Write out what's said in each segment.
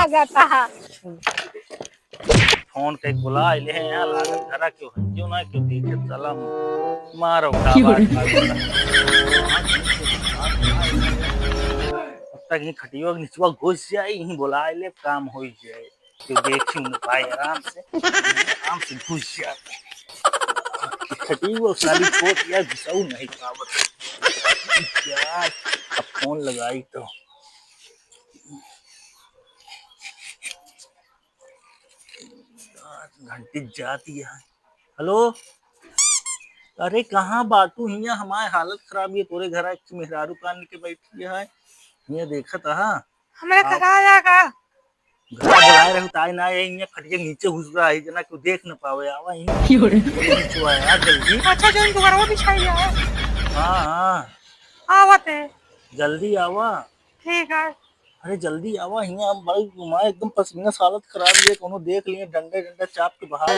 भागता है। फोन कई बुला ले हैं यहाँ लागत घरा क्यों है क्यों ना क्यों देखे चला मारो आवाज तक ही खटियो निचवा घुस जाए यही बुला ले काम हो जाए तो देखी भाई आराम से घुस जाते खटी वो सारी छोट यार घुसाऊ नहीं पावत यार अब फोन लगाई तो घंटी जाती है। हेलो अरे कहाँ बाटू हिया हमारे हालत खराब है तोरे घर मेहरारू कान के बैठी है हिया देखत हा हमें कराया का घर बुलाए रहे ताई ना ये खटिया नीचे घुस रहा है जना क्यों देख न पावे आवा यही नीचे आया जल्दी अच्छा जो इनको घर वो बिछाई है। हाँ आवत है जल्दी आवा ठीक है। अरे जल्दी आवा हिया हम भाई घुमाए एकदम पसीना हालत खराब है कोनो देख लिए डंडे डंडा चाप के बाहर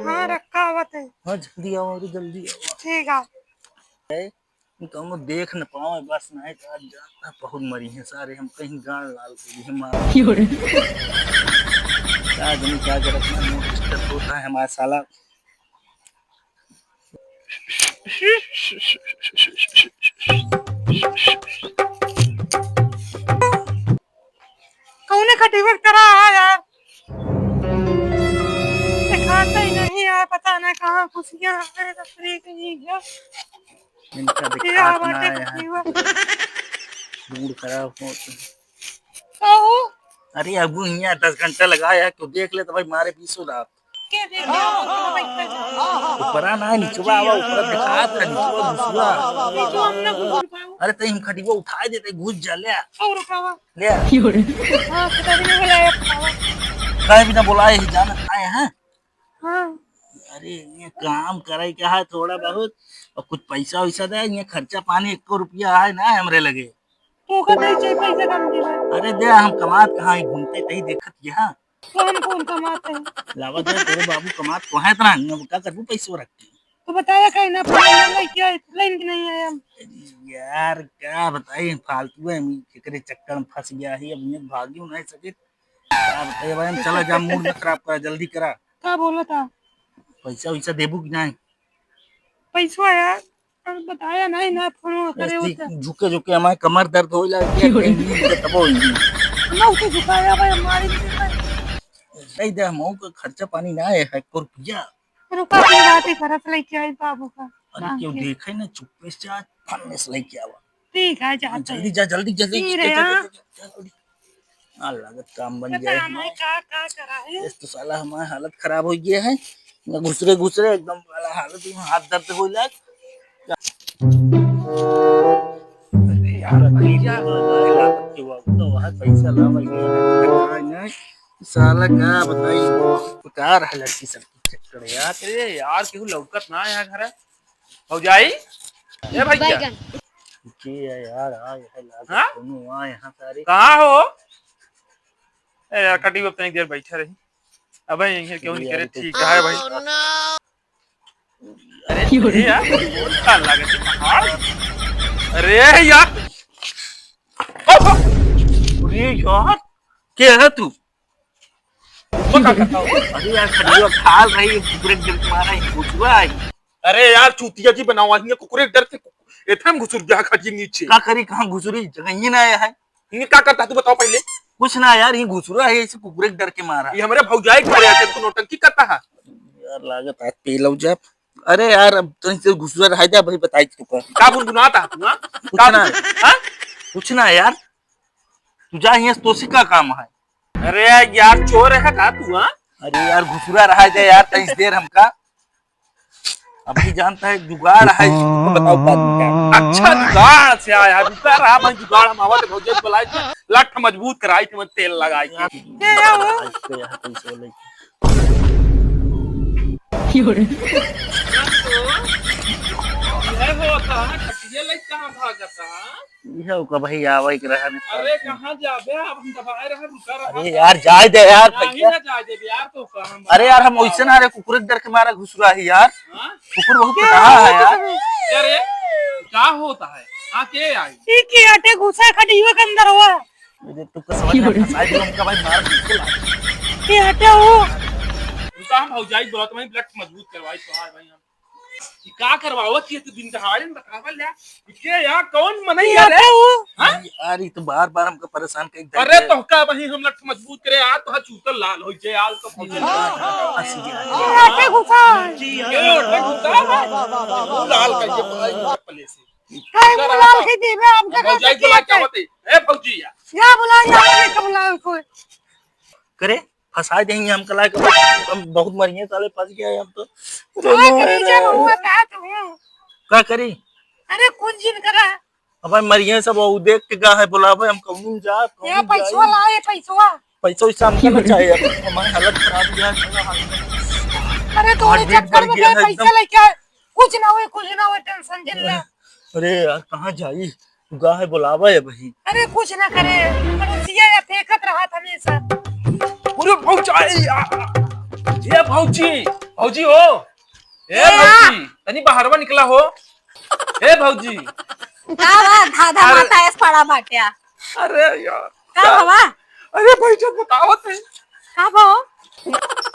हाँ रखा आवत है। हाँ जल्दी आवा अरे जल्दी आवा ठीक है। कहूँ देख न पाओ बस नहीं तो आज जाता बहुत मरी है सारे हम कहीं गाड़ लाल के क्या डिस्टर्ब होता है हमारा साला कौन खटीवर करा है यार दिखाता ही नहीं है पता नहीं कहाँ खुशियाँ है तफरी कहीं गया इनका क्या दिखात ना बातें है खटीवर मूड खराब हो कहो अरे अबू यहाँ 10 घंटा लगाया तो देख ले तो भाई मारे पीछो रात क्या देख रहे हो ऊपरा ना निचवा आवा ऊपर दिखात है निचवा घुसवा जो हमने घुस पाओ अरे तई हम खटिवा उठाए देते घुस जा ले और रुकावा ले हाँ पता भी नहीं बुलाया पावा काहे बिना बुलाए ही जाना आए हैं हाँ अरे ये काम करे क्या है थोड़ा बहुत और कुछ पैसा वैसा दे ये खर्चा पानी 1 रुपया है ना हमरे लगे तो का नहीं चाहिए पैसे कम दे अरे दे हम कमात कहाँ घूमते तही देखत यहाँ तो हम कौन कमाते हैं लावा दे तेरे बाबू कमात को है इतना क्या करबू पैसे रख के तो बताया कहीं ना पड़ा क्या लाइन की नहीं है हम यार क्या बताइए फालतू है केकरे चक्कर में फंस गया है अब ये भागी नहीं सके क्या बताइए भाई हम चला जा मूड मत खराब करा जल्दी करा क्या बोला था पैसा वैसा देबू कि नहीं पैसा यार और बताया नहीं ना फोन करे होता झुके झुके हमारे कमर दर्द हो लगे तब हो ना उसे झुकाया भाई हमारी नहीं दे हम का खर्चा पानी ना है 1 रुपया रुका की बात ही करत लेके आई बाबू का अरे क्यों देखे ना चुप्पे से आज फन्ने से लेके आवा ठीक है जाते जल्दी जा जल्दी जल्दी लागत काम बन गया है का करा है इस तो साला हमारा हालत खराब हो गया है घुसरे घुसरे एकदम वाला हालत में हाथ दर्द हो लग यार पैसा ला भाई साला क्या बताई उतार है लड़की सब चक्कर यार अरे यार केहू लौकत ना यहाँ घर हो जाई ए भैया के यार आ लागत हां दोनों आ यहां सारे कहां हो ए यार कटी अब तनी देर बैठा रही अबे यहीं क्यों नहीं करे ठीक है भाई अरे यार क्या लागत पहाड़ अरे यार अरे यार क्या है तू अरे यार खड़ियो खाल रही कुकुरे डर के मारा ही घुसवा आई अरे यार चूतिया जी बनावा है कुकुरे डर से एथम घुसुर जा खजी नीचे का करी कहां घुसुरी जगह ही ना आया है इन्हें क्या करता तू बताओ पहले कुछ ना यार ये घुसुरा है इसे कुकुरे डर के मारा ये हमारे भौजाई घर आते तू नौटंकी करता है यार लागत आज पी लो जब अरे यार अब तो इसे घुसुरा रह जा भाई बताई तू का गुनगुनाता तू हां कुछ ना यार तू जा यहां तो सी का काम है अरे यार चोर है का तू हां अरे यार घुसुरा रहा जाए यार तइस देर हमका अभी जानता है जुगाड़ है बताओ बात क्या अच्छा जुगाड़ से आया रुका रहा मैं जुगाड़ हम आवाज भौजाई बुलाई लठ मजबूत कराई थी मैं तेल लगाई ये वो इसको यहाँ पैसे ले ये होता है खटिया ले कहां भागता ये का भाई आवे के रहा अरे कहां जाबे अब हम दबाए रहे रुका रहा अरे यार जाए दे यार नहीं ना जाए दे यार तो हम अरे यार हम वैसे ना रे कुकुर डर के मारा घुस रहा है यार हां कुकुर बहुत कटा है यार अरे क्या होता है हां के आई ठीक है आटे घुसा खटियो के अंदर हुआ मुझे तो कुछ समझ में फंसा दिया उनका भाई मार बिल्कुल ये हटे वो उनका हम भौजाई बोला तो मैं ब्लड मजबूत करवाई तो हां भाई हम कि का करवावत थी तो दिन दहाड़े में बतावल ले के यार कौन मनई ये यार हटे वो हां यार ये तो बार-बार हमको परेशान कर दे। अरे तो का भाई हम लट मजबूत करे यार तो चूतल लाल हो जाए यार तो भौजाई ये हटे गुस्सा ये ओटे गुस्सा वो लाल कर के भाई चप्पले से काय बुला के देबे हमका भौजाई बोला क्या होते ए भौजी या बुला या के बुला को करे फंसा देंगे हम कला के हम बहुत मरिए साले फंस गए हम तो ओए नीचे हुआ का तू क्या करी। अरे कौन जिन करा अब मरिए सब वो देख के गा है बुलावे हम कहूं जा ये पैसा लाए पैसा पैसा इस हमको ना चाहिए हमारी हालत खराब है। अरे तो हार्ट बीट चक्कर बढ़ में गया है पैसा लेके कुछ ना हो टेंशन झेल ले। अरे यार कहाँ जाई गा है बुलावा है भाई। अरे कुछ ना करे पड़ोसिया या फेंकत रहा था हमेशा। पूरे भौजाई ये भौजी भौजी हो ए भौजी तनी बाहरवा निकला हो ए भौजी का धाधा माता ऐस पड़ा बाटिया अरे यार का हवा अरे भाई जब बतावत है का भो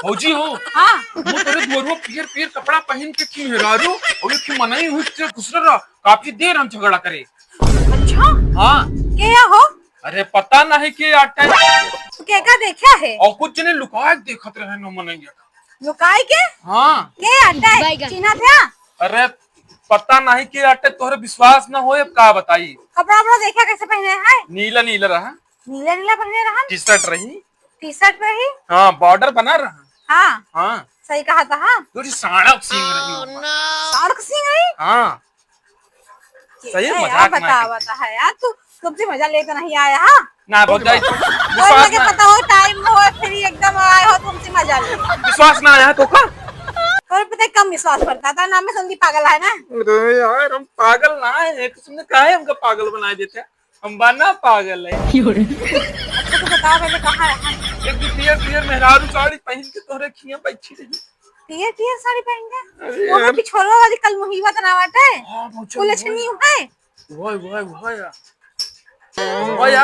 भौजी हो हां वो तेरे दोरो पीर पीर कपड़ा पहन के की मेहरारू और ये मनाई हुई से गुस्सा रहा काफी देर हम झगड़ा करे। अच्छा हां क्या हो अरे पता नहीं कि आटा के का देखा है और कुछ ने लुका के देखत रहे न मनैया लुकाई के हां के अड्डा है चिन्हा था अरे पता नहीं कि आटे तोहरे विश्वास न होए का बताई कपड़ा बड़ा देखा कैसे पहने है नीला नीला रहा नीला नीला पहने रहा टी शर्ट रही टी शर्ट पे ही हाँ बॉर्डर बना रहा हां हाँ सही कहा था हां थोड़ी साड़क सींग रही साड़क सिंह है हाँ सही यार मजाक ना बता करते। बता है यार तू तुमसे मजा लेकर नहीं आया हां ना भौजाई और विश्वास मुझे ना पता हो टाइम हो फिर एकदम आए हो तुमसे मजा ले विश्वास ना आया तो का और पता है कम विश्वास पड़ता था नाम में संदी पागल है ना अरे यार हम पागल ना है तुमने काहे हमको पागल बना देते हम बना पागल है अच्छा तो बताओ पहले कहाँ रहा एक पियर पियर मेहरारू साड़ी पहन के तोहरे खिया बैठी रही पियर पियर साड़ी पहन के अरे वो यार पिछोरो वाली कल मुहीबत ना बाटे हाँ भौजाई कुलछनी है वो यार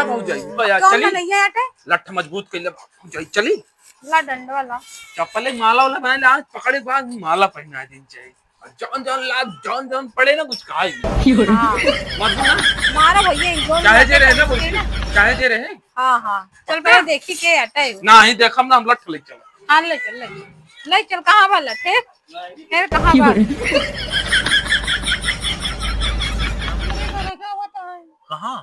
भौजाई वो यार कौन चली नहीं है आटे लठ मजबूत कर ले भौजाई चली ला डंड वाला चप्पल माला वाला बना ले आज पकड़े के बाद माला पहना दिन चाहिए जौन जौन ला जौन जौन पड़े ना कुछ खाए हाँ मत ना मारा भैया इनको चाहे जे रहे ना बोल चाहे जे रहे हाँ हाँ चल पहले देखी के आटे ना ही देखम ना हम लठ ले चल हाँ ले चल ले चल कहाँ वाला थे फिर कहाँ वाला कहाँ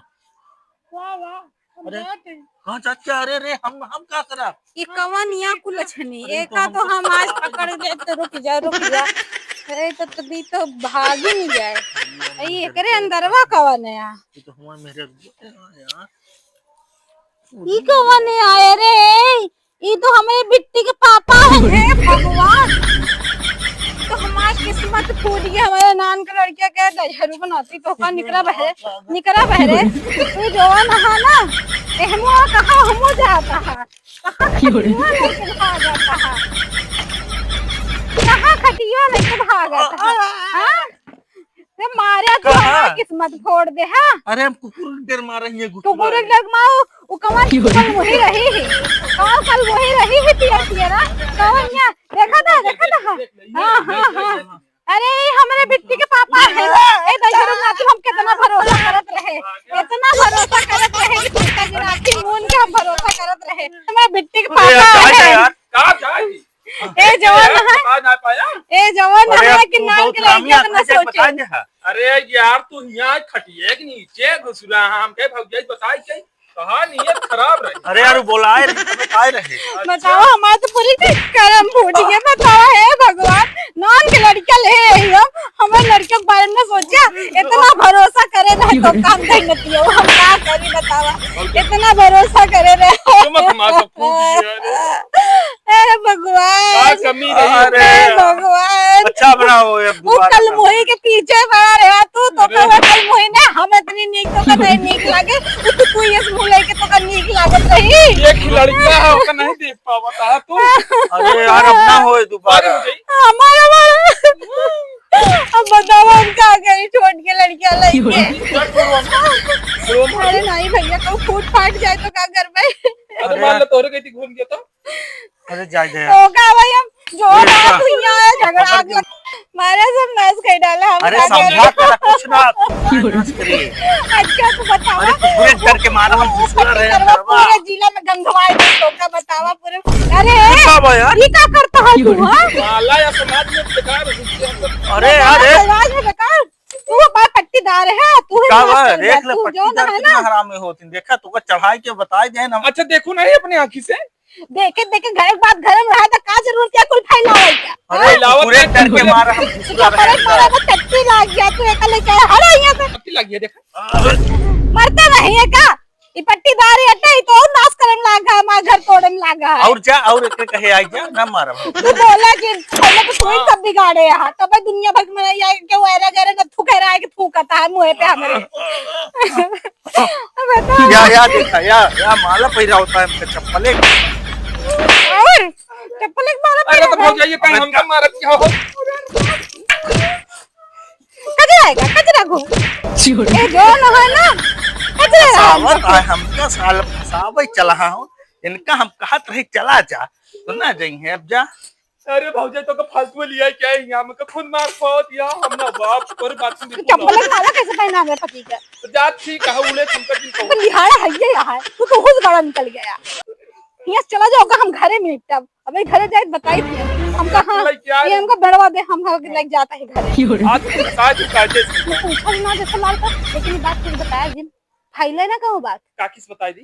वाह वाह अरे कहाँ चाचा अरे रे हम क्या करा ये कवनिया कुलछनी एका तो हम आज पकड़ ले तो रुक जा अरे तो तभी तो भाग ही नहीं जाए ये करे अंदरवा कवन है यार ये तो हमारे मेरे यार ये कवन है आए रे ये तो हमारे बिट्टी के पापा है भगवान तो हमारी किस्मत फूट गई हमारे नान के लड़किया के गजहरू बनाती तो का निकरा बहरे तू जवान है ना एहमो कहाँ हमो जाता है कहाँ जाता है कहाँ खटिया लेके भागा था हाँ ते मारे तो किस्मत फोड़ दे हाँ अरे हम कुकुर डर मार रही है तो पूरे लग माओ वो कल वही रही है कल वही रही है तिया कौन या देखा था हाँ अरे हमारे बिट्टी के पापा है ए दशहरा नाती हम कितना भरोसा करत रहे कि पिता जी राखी मून के हम भरोसा करत रहे हमारे बिट्टी के पापा है यार का जाए ए जवान है कि नान के लड़किया ना सोचे अरे यार तू यहाँ खटिए के नीचे घुसरा हम के भौजाई बताई के कहा नियत खराब रही अरे यार बोलाए रहे बताओ हमारा तो पूरी कर्म फूट गया बताओ है भगवान नान के लड़किया ले आई हमारे लड़कियों के बारे में सोचा इतना भरोसा करे रहे तो काम नहीं नती है हम क्या करी बतावा इतना भरोसा करे रहे भगवान कमी भगवान अच्छा बनाओ वो कल मोही के पीछे पड़ा रहा तू तो कल मोही ने हम इतनी नीक तो नहीं नीक लगे तू ये मुंह लेके तो का नीक लागत रही। ये खिलड़का है ओका नहीं देख पावता तू। अरे यार अब ना होए दोबारा। हमारा अब बताओ हम क्या करें, छोड़ के लड़कियां लेके। अरे नहीं भैया, तो फूट फाट जाए तो क्या कर भाई। अरे मान लो तोरे कहीं घूम गया तो। अरे जा जा तो क्या भाई, हम जो रहा तू यहाँ आया झगड़ा आग लग मारा, सब नाश कर डाला हम। अरे क्या समझा करें? कर कुछ ना करे। अच्छा तू बतावा। अरे तू पूरे डर के मारा हम घुसला रहे हैं घरवा। पूरे जिला में गंधवाए तो का बतावा पूरे। अरे क्या बा यार? ये क्या करता है तू? हां माला या समाज में बेकार है। अरे अरे समाज में बेकार, तू बात पट्टीदार है तू। का बा देख ले तू जो पट्टीदार है कितना ना, हरामी होती देखा तू चढ़ाई के बताई दे ना। अच्छा देखो नहीं अपनी आंखी से। देखे देखे घर के बाद घर में रहा था, का जरूरत क्या कुल फैलावे क्या। अरे लावत पूरे नहीं, डर के मारा हम घुसला रहे कपड़े मारा हैं। को टट्टी लग गया, तू एकले क्या हड़ा यहाँ से पट्टी लगी है देखा। मरता नहीं है का। ये पट्टीदार हटे तो और नाश करने लगा, हमारा घर तोड़ने लगा है। और जा और एक कहे आई जा ना मारा। तू बोला कि पहले तो तू ही सब बिगाड़े यहाँ, तो भाई दुनिया भर में ये क्या वैरा गरे न थू कह रहा है कि थू कहता है मुंह पे हमारे। बता या देखा या माला पहिरा होता है हमका चप्पले। और चप्पल एक मारा अरे तो भाग जाइए कहीं हमका मारत क्या हो। कजरा आएगा, कजरा घो ए जो न है ना कजरा सावत है हमका साल फसावे चला हूं इनका। हम कहत रही चला जा तो ना जाई है अब जा। अरे भौजाई तो का फालतू लिया है क्या है यहाँ में खुद मार पाओ दिया हमने बाप पर बात सुन चप्पल एक मारा कैसे पहना मेरे पति का। तो जात ठीक है उले तुमका दिन तो लिहाड़ा है ये यहाँ तू तो खुद बड़ा निकल गया। यहाँ चला जाओगा हम घरे में तब अबे घरे जाए बताई थी हम कहाँ ये हमको बढ़वा दे, हम लग जाता है घरे। आज शायद काटे पूछा ना जैसे लाल का, लेकिन ये बात तुझे बताया जिन फाइले ना कहो बात काकिस बताई दी।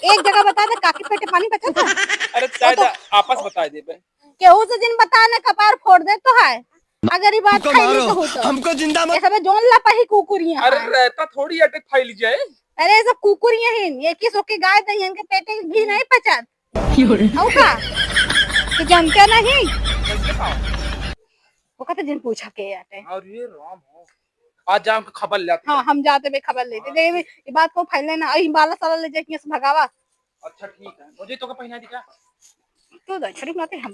एक जगह बता दे काकी पेटे पानी बचा था। अरे शायद आपस बताई दे बे। केहू से जिन बताने कपार फोड़ दे तो है अगर ये बात फाइली तो हो तो हमको जिंदा मत। ये सब जोन ला पही कुकुरियां अरे रहता थोड़ी अटक फाइल जाए। अरे ये सब कुकुरियां हैं, ये किस के गाय दही इनके पेटे घी नहीं पचत औ का कि जानते नहीं वो कहते जिन पूछा के आते। और ये राम हो आज जाम खबर लाते। हाँ हम जाते भी खबर लेते दे ये बात को फैलने ना आई बाला साला ले जाके से भगावा। अच्छा ठीक है मुझे तो का पहना दिखा तो दक्षिणी माते हम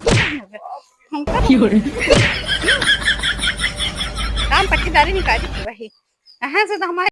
काम पट्टीदारी निकाली वही यहाँ से तो हमारे